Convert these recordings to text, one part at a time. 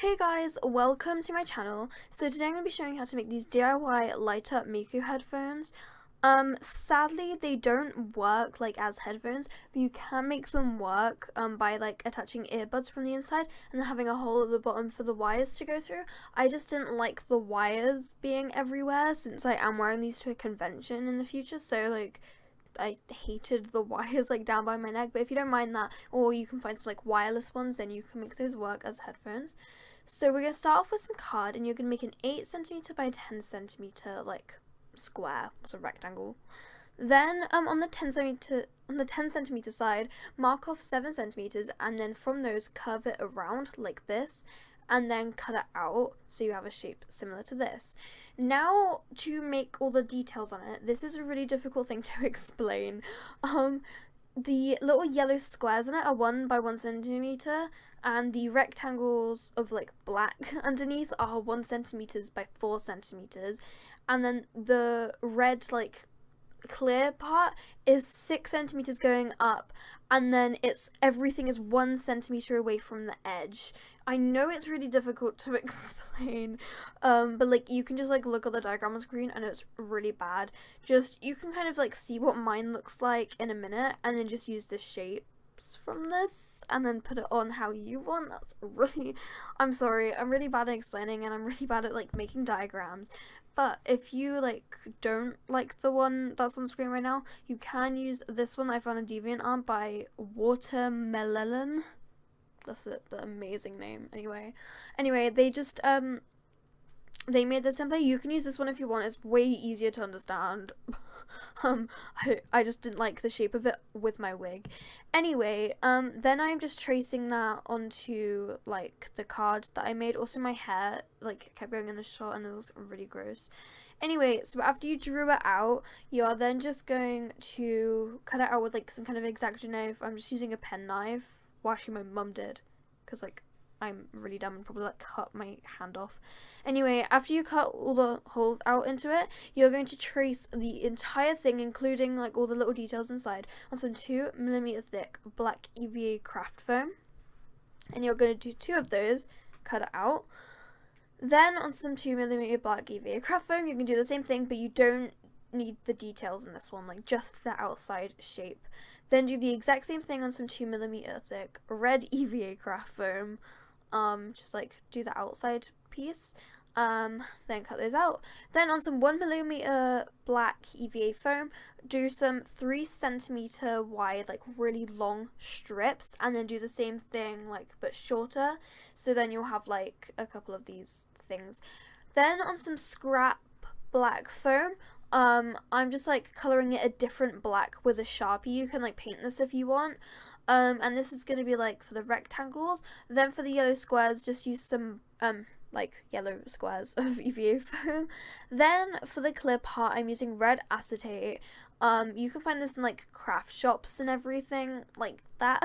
Hey guys, welcome to my channel. So today I'm going to be showing you how to make these DIY light up Miku headphones. Sadly they don't work like as headphones, but you can make them work by like attaching earbuds from the inside and then having a hole at the bottom for the wires to go through. I just didn't like the wires being everywhere since I am wearing these to a convention in the future, so like I hated the wires like down by my neck. But if you don't mind that, or you can find some like wireless ones, then you can make those work as headphones. So we're gonna start off with some card, and you're gonna make an 8cm by 10cm like square, it's a rectangle. Then on the 10cm side, mark off 7cm, and then from those curve it around like this, and then cut it out so you have a shape similar to this. Now to make all the details on it, this is a really difficult thing to explain. The little yellow squares in it are 1 by 1cm, and the rectangles of like black underneath are 1cm by 4cm, and then the red like clear part is 6cm going up, and then everything is 1cm away from the edge. I know it's really difficult to explain, but like you can just like look at the diagram on screen. I know it's really bad. Just you can kind of like see what mine looks like in a minute, and then just use the shapes from this and then put it on how you want. That's really, I'm sorry, I'm really bad at explaining, and I'm really bad at like making diagrams. But if you like don't like the one that's on screen right now, you can use this one I found on DeviantArt by Watermelon. That's the amazing name. Anyway, they just they made this template. You can use this one if you want. It's way easier to understand. I just didn't like the shape of it with my wig. Anyway, then I'm just tracing that onto like the card that I made. Also my hair like kept going in the shot and it was really gross. Anyway, so after you drew it out, you are then just going to cut it out with like some kind of Exacto-knife. I'm just using a pen knife. Well, actually my mum did, because like I'm really dumb and probably like cut my hand off. Anyway, after you cut all the holes out into it, you're going to trace the entire thing, including like all the little details inside, on some 2mm thick black EVA craft foam. And you're going to do 2 of those, cut it out. Then on some 2mm black EVA craft foam, you can do the same thing, but you don't need the details in this one, like just the outside shape. Then do the exact same thing on some 2mm thick red EVA craft foam. Just like do the outside piece. Then cut those out. Then on some 1mm black EVA foam, do some 3cm wide, like really long strips, and then do the same thing, like but shorter. So then you'll have like a couple of these things. Then on some scrap black foam, I'm just like coloring it a different black with a sharpie. You can like paint this if you want. And this is going to be like for the rectangles. Then for the yellow squares, just use some like yellow squares of EVA foam. Then for the clear part, I'm using red acetate. You can find this in like craft shops and everything like that.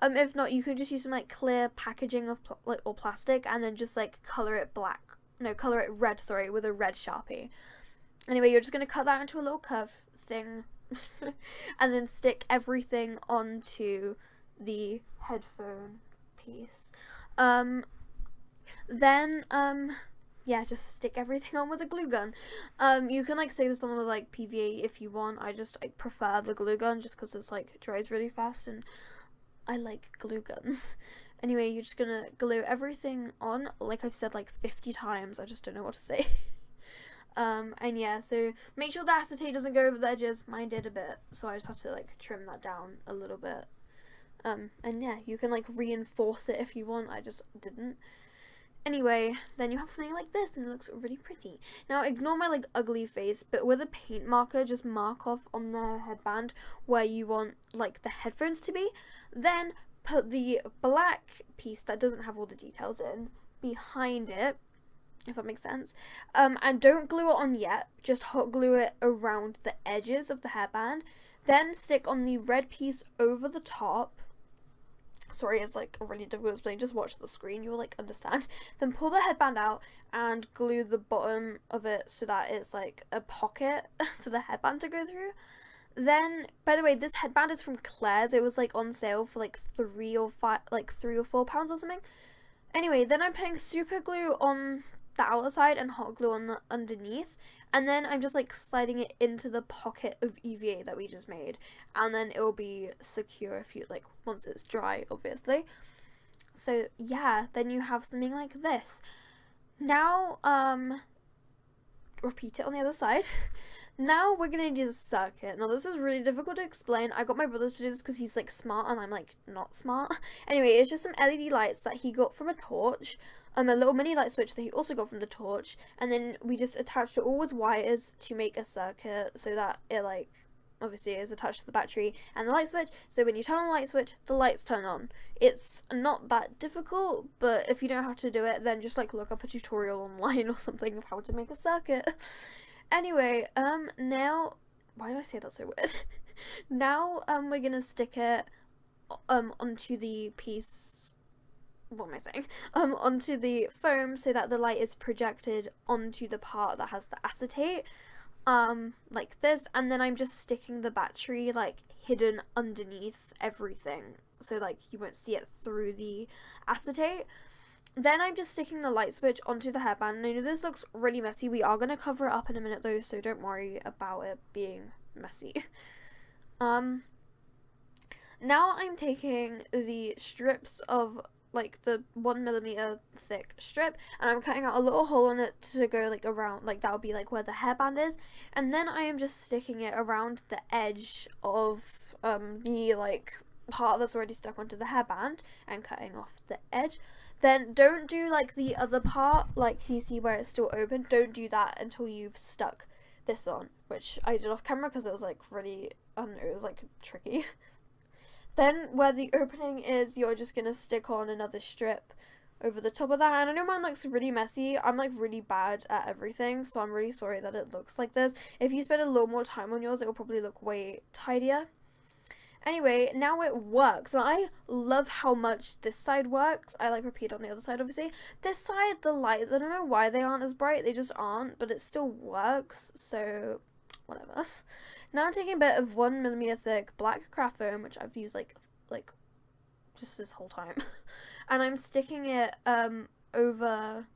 If not, you can just use some like clear packaging of or plastic, and then just like color it red, sorry, with a red sharpie. Anyway, you're just going to cut that into a little curve thing and then stick everything onto the headphone piece. Yeah, just stick everything on with a glue gun. You can like say this on with like PVA if you want. I prefer the glue gun just because it's like dries really fast and I like glue guns. Anyway, you're just gonna glue everything on, like I've said like 50 times. I just don't know what to say. And yeah, so make sure the acetate doesn't go over the edges. Mine did a bit, so I just had to like trim that down a little bit. And yeah, you can like reinforce it if you want. I just didn't. Anyway, then you have something like this and it looks really pretty. Now ignore my like ugly face, but with a paint marker, just mark off on the headband where you want like the headphones to be. Then put the black piece that doesn't have all the details in behind it, if that makes sense. And don't glue it on yet, just hot glue it around the edges of the hairband. Then stick on the red piece over the top. Sorry, it's like really difficult to explain, just watch the screen, you'll like understand. Then pull the headband out and glue the bottom of it so that it's like a pocket for the headband to go through. Then, by the way, this headband is from Claire's. It was like on sale for like £3 or £4 or something. Anyway, then I'm putting super glue on the outside and hot glue on the underneath, and then I'm just like sliding it into the pocket of EVA that we just made, and then it will be secure if you like once it's dry, obviously. So yeah, then you have something like this. Now repeat it on the other side. Now we're gonna need a circuit. Now this is really difficult to explain. I got my brother to do this because he's like smart and I'm like not smart. Anyway, it's just some LED lights that he got from a torch, a little mini light switch that he also got from the torch, and then we just attached it all with wires to make a circuit so that it like obviously is attached to the battery and the light switch, so when you turn on the light switch the lights turn on. It's not that difficult, but if you don't know how to do it then just like look up a tutorial online or something of how to make a circuit. Anyway, now why did I say that so weird? Now we're gonna stick it onto the piece, what am I saying, onto the foam so that the light is projected onto the part that has the acetate, like this, and then I'm just sticking the battery like hidden underneath everything so like you won't see it through the acetate. Then I'm just sticking the light switch onto the headband, and I know this looks really messy. We are going to cover it up in a minute though, so don't worry about it being messy. Now I'm taking the strips of like the 1mm thick strip, and I'm cutting out a little hole in it to go like around, like that would be like where the hairband is, and then I am just sticking it around the edge of the like part that's already stuck onto the hairband and cutting off the edge. Then don't do like the other part, like you see where it's still open, don't do that until you've stuck this on, which I did off camera because it was like really, I don't know, it was like tricky. Then where the opening is, you're just gonna stick on another strip over the top of that, and I know mine looks really messy. I'm like really bad at everything, so I'm really sorry that it looks like this. If you spend a little more time on yours, it will probably look way tidier. Anyway, now it works. And I love how much this side works. I like repeat on the other side, obviously. This side, the lights, I don't know why they aren't as bright. They just aren't, but it still works. So, whatever. Now I'm taking a bit of 1mm thick black craft foam, which I've used like just this whole time. And I'm sticking it over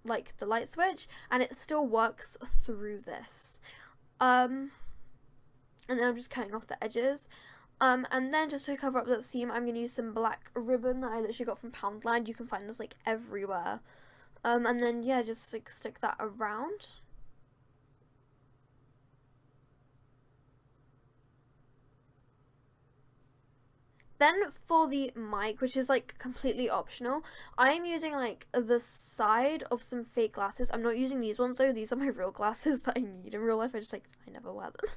like the light switch, and it still works through this. And then I'm just cutting off the edges. And then just to cover up that seam, I'm going to use some black ribbon that I literally got from Poundland. You can find this like everywhere. And then yeah, just like stick that around. Then for the mic, which is like completely optional, I'm using like the side of some fake glasses. I'm not using these ones though. These are my real glasses that I need in real life. I never wear them.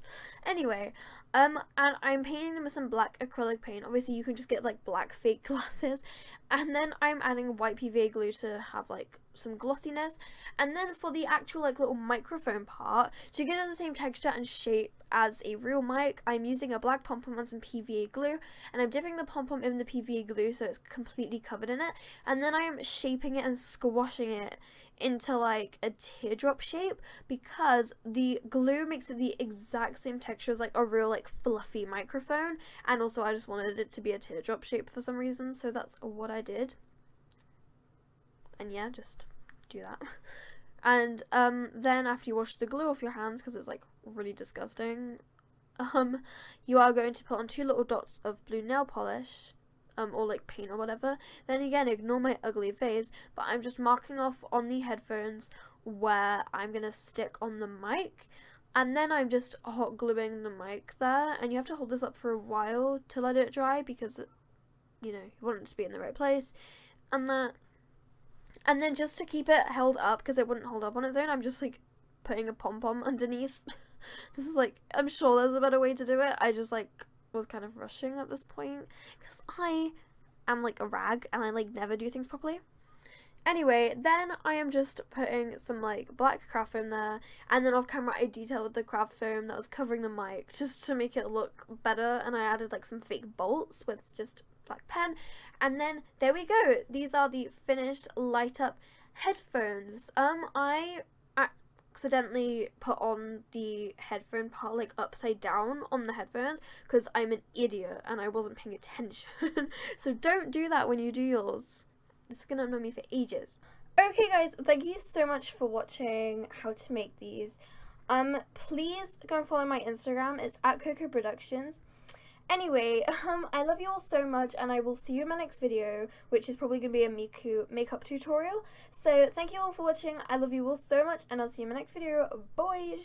Anyway, and I'm painting them with some black acrylic paint. Obviously you can just get like black fake glasses. And then I'm adding white PVA glue to have like some glossiness. And then for the actual like little microphone part, to get it the same texture and shape as a real mic, I'm using a black pom-pom and some PVA glue, and I'm dipping the pom-pom in the PVA glue so it's completely covered in it, and then I am shaping it and squashing it into like a teardrop shape because the glue makes it the exact same texture as like a real like fluffy microphone, and also I just wanted it to be a teardrop shape for some reason, so that's what I did. And yeah, just do that. And then after you wash the glue off your hands, because it's like really disgusting, you are going to put on 2 little dots of blue nail polish, or like paint or whatever. Then again, ignore my ugly face, but I'm just marking off on the headphones where I'm gonna stick on the mic, and then I'm just hot gluing the mic there, and you have to hold this up for a while to let it dry because you know, you want it to be in the right place, and that. And then just to keep it held up, because it wouldn't hold up on its own, I'm just like putting a pom-pom underneath. This is like, I'm sure there's a better way to do it. I just like was kind of rushing at this point because I am like a rag and I like never do things properly. Anyway, then I am just putting some like black craft foam there, and then off camera I detailed the craft foam that was covering the mic just to make it look better, and I added like some fake bolts with just black pen, and then there we go. These are the finished light up headphones. I accidentally put on the headphone part like upside down on the headphones because I'm an idiot and I wasn't paying attention. So don't do that when you do yours. This is gonna annoy me for ages. Okay guys, thank you so much for watching how to make these. Please go and follow my Instagram. It's at Coco Productions. Anyway, I love you all so much, and I will see you in my next video, which is probably going to be a Miku makeup tutorial. So thank you all for watching. I love you all so much, and I'll see you in my next video. Bye!